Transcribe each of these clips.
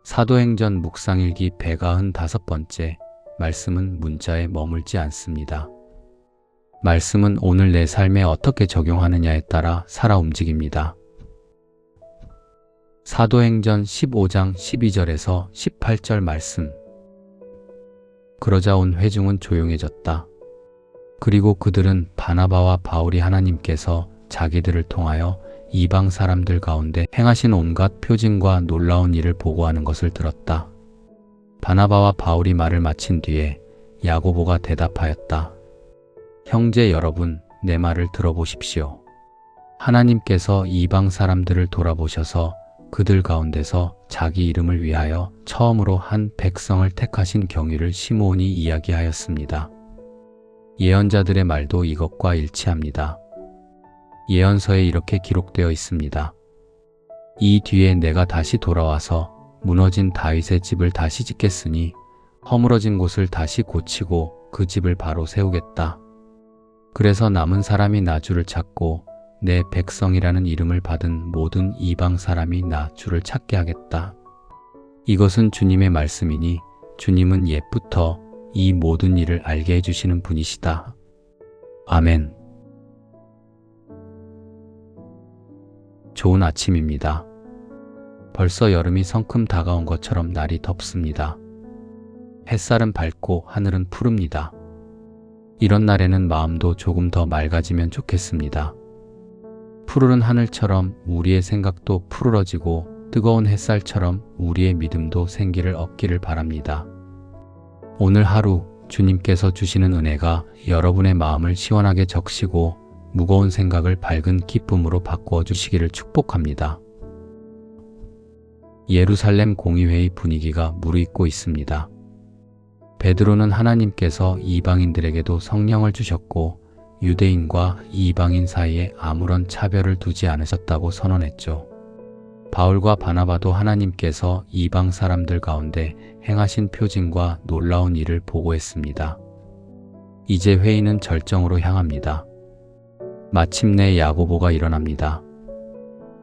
사도행전 묵상일기 195번째 말씀은 문자에 머물지 않습니다. 말씀은 오늘 내 삶에 어떻게 적용하느냐에 따라 살아 움직입니다. 사도행전 15장 12절에서 18절 말씀. 그러자 온 회중은 조용해졌다. 그리고 그들은 바나바와 바울이 하나님께서 자기들을 통하여 이방 사람들 가운데 행하신 온갖 표징과 놀라운 일을 보고하는 것을 들었다. 바나바와 바울이 말을 마친 뒤에 야고보가 대답하였다. 형제 여러분, 내 말을 들어보십시오. 하나님께서 이방 사람들을 돌아보셔서 그들 가운데서 자기 이름을 위하여 처음으로 한 백성을 택하신 경위를 시므온이 이야기하였습니다. 예언자들의 말도 이것과 일치합니다. 예언서에 이렇게 기록되어 있습니다. 이 뒤에 내가 다시 돌아와서 무너진 다윗의 집을 다시 짓겠으니 허물어진 곳을 다시 고치고 그 집을 바로 세우겠다. 그래서 남은 사람이 나 주를 찾고 내 백성이라는 이름을 받은 모든 이방 사람이 나 주를 찾게 하겠다. 이것은 주님의 말씀이니 주님은 옛부터 이 모든 일을 알게 해주시는 분이시다. 아멘. 좋은 아침입니다. 벌써 여름이 성큼 다가온 것처럼 날이 덥습니다. 햇살은 밝고 하늘은 푸릅니다. 이런 날에는 마음도 조금 더 맑아지면 좋겠습니다. 푸르른 하늘처럼 우리의 생각도 푸르러지고 뜨거운 햇살처럼 우리의 믿음도 생기를 얻기를 바랍니다. 오늘 하루 주님께서 주시는 은혜가 여러분의 마음을 시원하게 적시고 무거운 생각을 밝은 기쁨으로 바꾸어 주시기를 축복합니다. 예루살렘 공의회의 분위기가 무르익고 있습니다. 베드로는 하나님께서 이방인들에게도 성령을 주셨고 유대인과 이방인 사이에 아무런 차별을 두지 않으셨다고 선언했죠. 바울과 바나바도 하나님께서 이방 사람들 가운데 행하신 표징과 놀라운 일을 보고했습니다. 이제 회의는 절정으로 향합니다. 마침내 야고보가 일어납니다.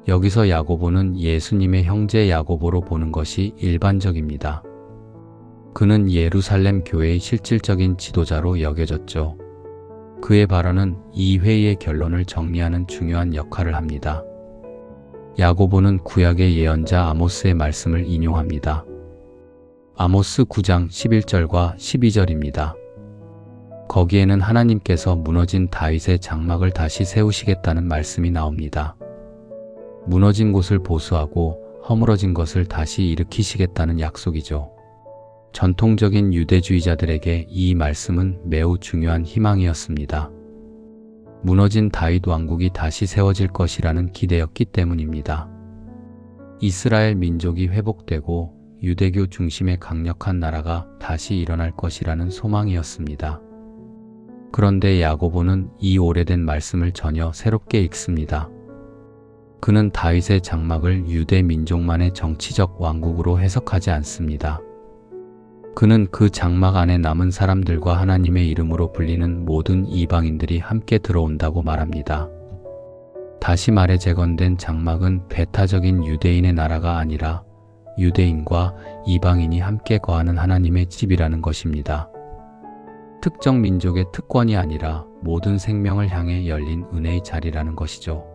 여기서 야고보는 예수님의 형제 야고보로 보는 것이 일반적입니다. 그는 예루살렘 교회의 실질적인 지도자로 여겨졌죠. 그의 발언은 이 회의의 결론을 정리하는 중요한 역할을 합니다. 야고보는 구약의 예언자 아모스의 말씀을 인용합니다. 아모스 9장 11절과 12절입니다. 거기에는 하나님께서 무너진 다윗의 장막을 다시 세우시겠다는 말씀이 나옵니다. 무너진 곳을 보수하고 허물어진 것을 다시 일으키시겠다는 약속이죠. 전통적인 유대주의자들에게 이 말씀은 매우 중요한 희망이었습니다. 무너진 다윗 왕국이 다시 세워질 것이라는 기대였기 때문입니다. 이스라엘 민족이 회복되고 유대교 중심의 강력한 나라가 다시 일어날 것이라는 소망이었습니다. 그런데 야고보는 이 오래된 말씀을 전혀 새롭게 읽습니다. 그는 다윗의 장막을 유대 민족만의 정치적 왕국으로 해석하지 않습니다. 그는 그 장막 안에 남은 사람들과 하나님의 이름으로 불리는 모든 이방인들이 함께 들어온다고 말합니다. 다시 말해 재건된 장막은 배타적인 유대인의 나라가 아니라 유대인과 이방인이 함께 거하는 하나님의 집이라는 것입니다. 특정 민족의 특권이 아니라 모든 생명을 향해 열린 은혜의 자리라는 것이죠.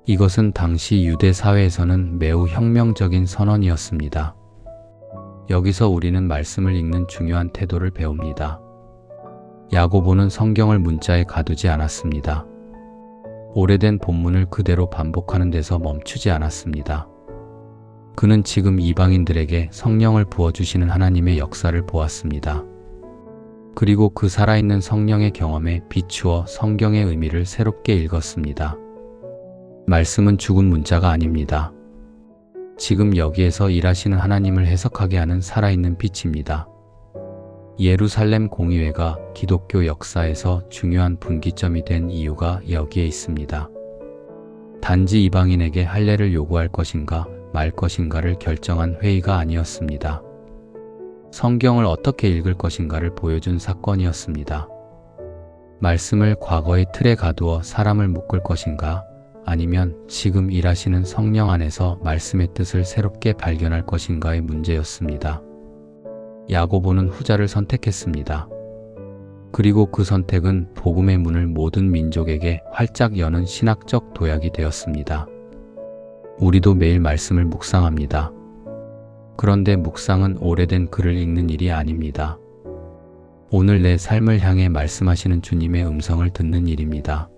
이것은 당시 유대 사회에서는 매우 혁명적인 선언이었습니다. 여기서 우리는 말씀을 읽는 중요한 태도를 배웁니다. 야고보는 성경을 문자에 가두지 않았습니다. 오래된 본문을 그대로 반복하는 데서 멈추지 않았습니다. 그는 지금 이방인들에게 성령을 부어주시는 하나님의 역사를 보았습니다. 그리고 그 살아있는 성령의 경험에 비추어 성경의 의미를 새롭게 읽었습니다. 말씀은 죽은 문자가 아닙니다. 지금 여기에서 일하시는 하나님을 해석하게 하는 살아있는 빛입니다. 예루살렘 공의회가 기독교 역사에서 중요한 분기점이 된 이유가 여기에 있습니다. 단지 이방인에게 할례를 요구할 것인가 말 것인가를 결정한 회의가 아니었습니다. 성경을 어떻게 읽을 것인가를 보여준 사건이었습니다. 말씀을 과거의 틀에 가두어 사람을 묶을 것인가 아니면 지금 일하시는 성령 안에서 말씀의 뜻을 새롭게 발견할 것인가의 문제였습니다. 야고보는 후자를 선택했습니다. 그리고 그 선택은 복음의 문을 모든 민족에게 활짝 여는 신학적 도약이 되었습니다. 우리도 매일 말씀을 묵상합니다. 그런데 묵상은 오래된 글을 읽는 일이 아닙니다. 오늘 내 삶을 향해 말씀하시는 주님의 음성을 듣는 일입니다.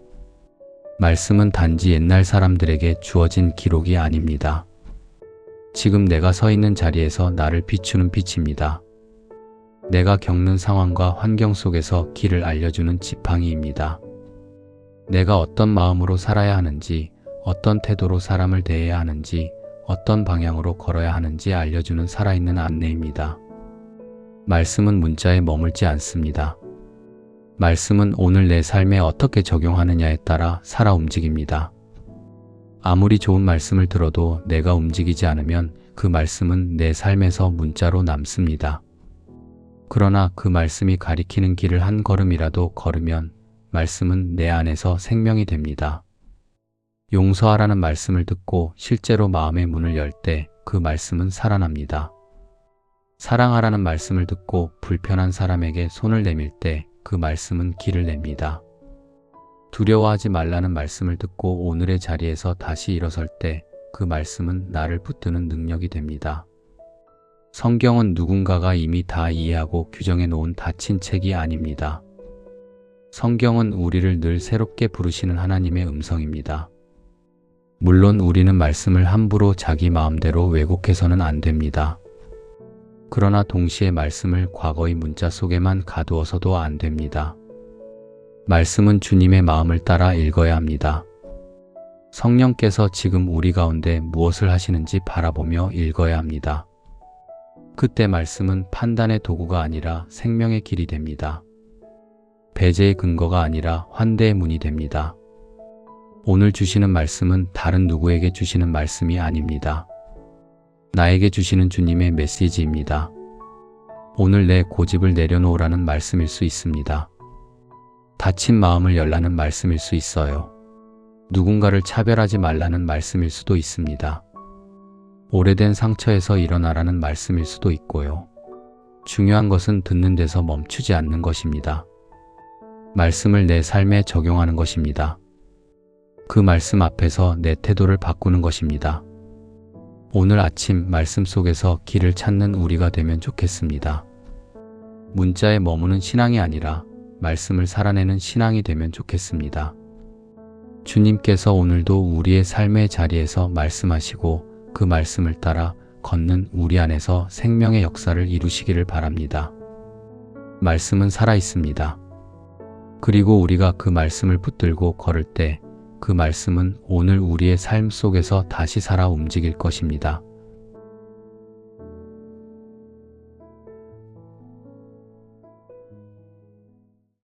말씀은 단지 옛날 사람들에게 주어진 기록이 아닙니다. 지금 내가 서 있는 자리에서 나를 비추는 빛입니다. 내가 겪는 상황과 환경 속에서 길을 알려주는 지팡이입니다. 내가 어떤 마음으로 살아야 하는지, 어떤 태도로 사람을 대해야 하는지, 어떤 방향으로 걸어야 하는지 알려주는 살아있는 안내입니다. 말씀은 문자에 머물지 않습니다. 말씀은 오늘 내 삶에 어떻게 적용하느냐에 따라 살아 움직입니다. 아무리 좋은 말씀을 들어도 내가 움직이지 않으면 그 말씀은 내 삶에서 문자로 남습니다. 그러나 그 말씀이 가리키는 길을 한 걸음이라도 걸으면 말씀은 내 안에서 생명이 됩니다. 용서하라는 말씀을 듣고 실제로 마음의 문을 열 때 그 말씀은 살아납니다. 사랑하라는 말씀을 듣고 불편한 사람에게 손을 내밀 때 그 말씀은 길을 냅니다. 두려워하지 말라는 말씀을 듣고 오늘의 자리에서 다시 일어설 때 그 말씀은 나를 붙드는 능력이 됩니다. 성경은 누군가가 이미 다 이해하고 규정해 놓은 닫힌 책이 아닙니다. 성경은 우리를 늘 새롭게 부르시는 하나님의 음성입니다. 물론 우리는 말씀을 함부로 자기 마음대로 왜곡해서는 안 됩니다. 그러나 동시에 말씀을 과거의 문자 속에만 가두어서도 안 됩니다. 말씀은 주님의 마음을 따라 읽어야 합니다. 성령께서 지금 우리 가운데 무엇을 하시는지 바라보며 읽어야 합니다. 그때 말씀은 판단의 도구가 아니라 생명의 길이 됩니다. 배제의 근거가 아니라 환대의 문이 됩니다. 오늘 주시는 말씀은 다른 누구에게 주시는 말씀이 아닙니다. 나에게 주시는 주님의 메시지입니다. 오늘 내 고집을 내려놓으라는 말씀일 수 있습니다. 다친 마음을 열라는 말씀일 수 있어요. 누군가를 차별하지 말라는 말씀일 수도 있습니다. 오래된 상처에서 일어나라는 말씀일 수도 있고요. 중요한 것은 듣는 데서 멈추지 않는 것입니다. 말씀을 내 삶에 적용하는 것입니다. 그 말씀 앞에서 내 태도를 바꾸는 것입니다. 오늘 아침 말씀 속에서 길을 찾는 우리가 되면 좋겠습니다. 문자에 머무는 신앙이 아니라 말씀을 살아내는 신앙이 되면 좋겠습니다. 주님께서 오늘도 우리의 삶의 자리에서 말씀하시고 그 말씀을 따라 걷는 우리 안에서 생명의 역사를 이루시기를 바랍니다. 말씀은 살아있습니다. 그리고 우리가 그 말씀을 붙들고 걸을 때 그 말씀은 오늘 우리의 삶 속에서 다시 살아 움직일 것입니다.